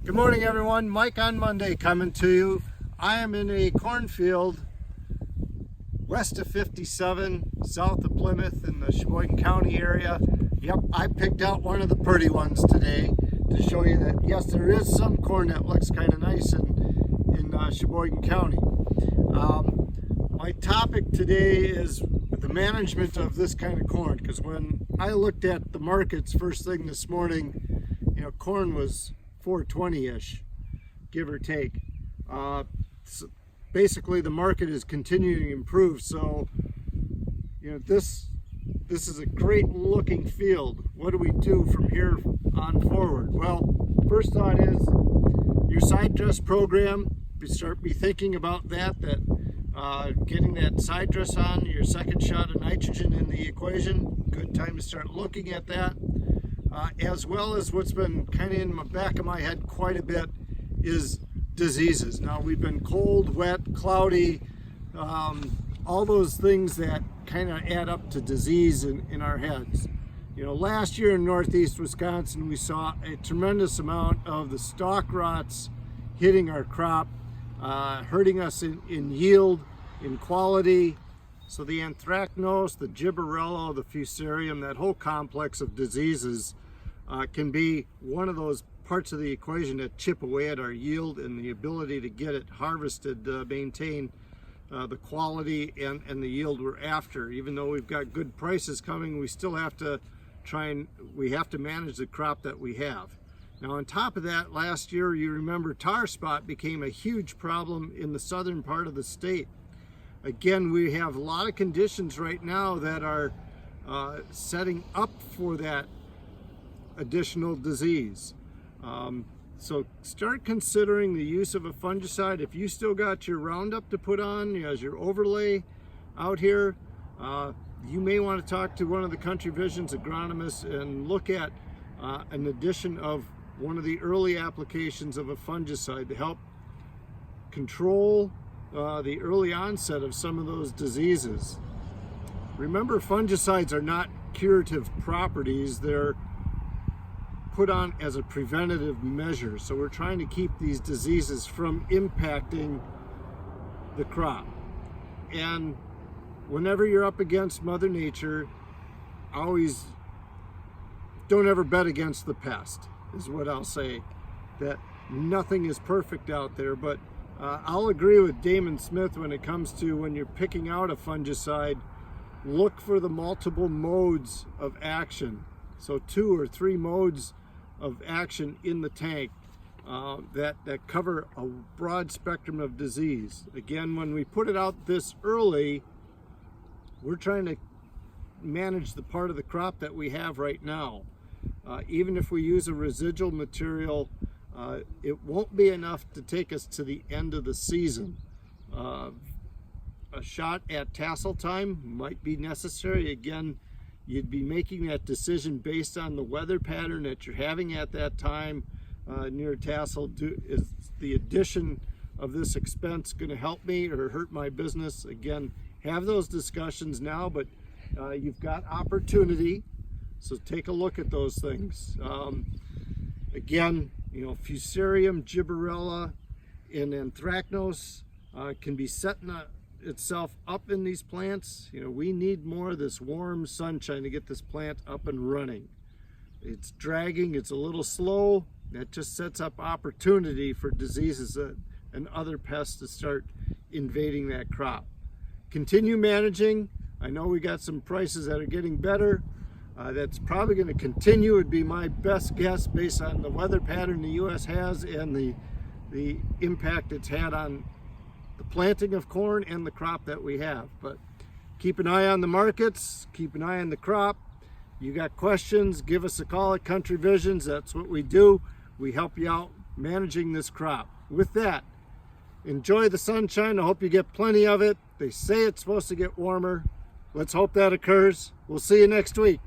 Good morning, everyone. Mike on Monday coming to you. I am in a cornfield west of 57, south of Plymouth in the Sheboygan County area. Yep, I picked out one of the pretty ones today to show you that, yes, there is some corn that looks kind of nice in Sheboygan County. My topic today is the management of this kind of corn, because when I looked at the markets first thing this morning, corn was 420-ish, give or take. So basically, the market is continuing to improve. So, this is a great looking field. What do we do from here on forward? Well, first thought is your side dress program. Be thinking about that getting that side dress on, your second shot of nitrogen in the equation. Good time to start looking at that. As well as what's been kind of in the back of my head quite a bit is diseases. Now, we've been cold, wet, cloudy, all those things that kind of add up to disease in our heads. Last year in northeast Wisconsin, we saw a tremendous amount of the stalk rots hitting our crop, hurting us in yield, in quality. So the anthracnose, the gibberella, the fusarium, that whole complex of diseases can be one of those parts of the equation that chip away at our yield and the ability to get it harvested, maintain the quality and the yield we're after. Even though we've got good prices coming, we still have to manage the crop that we have. Now, on top of that, last year, you remember, tar spot became a huge problem in the southern part of the state. Again, we have a lot of conditions right now that are setting up for that additional disease. So start considering the use of a fungicide. If you still got your Roundup to put on as your overlay out here, you may want to talk to one of the Country Vision's agronomists and look at an addition of one of the early applications of a fungicide to help control the early onset of some of those diseases. Remember, fungicides are not curative properties. They're put on as a preventative measure. So we're trying to keep these diseases from impacting the crop. And whenever you're up against Mother Nature, always don't ever bet against the pest, is what I'll say. That nothing is perfect out there, but I'll agree with Damon Smith when it comes to when you're picking out a fungicide, look for the multiple modes of action. So 2 or 3 modes of action in the tank that cover a broad spectrum of disease. Again, when we put it out this early, we're trying to manage the part of the crop that we have right now. Even if we use a residual material, it won't be enough to take us to the end of the season. A shot at tassel time might be necessary. Again, you'd be making that decision based on the weather pattern that you're having at that time near tassel. Is the addition of this expense going to help me or hurt my business? Again, have those discussions now, but you've got opportunity, so take a look at those things. Again, fusarium, gibberella, and anthracnose can be setting itself up in these plants. We need more of this warm sunshine to get this plant up and running. It's dragging, it's a little slow. That just sets up opportunity for diseases and other pests to start invading that crop. Continue managing. I know we got some prices that are getting better. That's probably going to continue, would be my best guess based on the weather pattern the U.S. has and the impact it's had on the planting of corn and the crop that we have. But keep an eye on the markets, keep an eye on the crop. You got questions, give us a call at Country Visions. That's what we do. We help you out managing this crop. With that, enjoy the sunshine. I hope you get plenty of it. They say it's supposed to get warmer. Let's hope that occurs. We'll see you next week.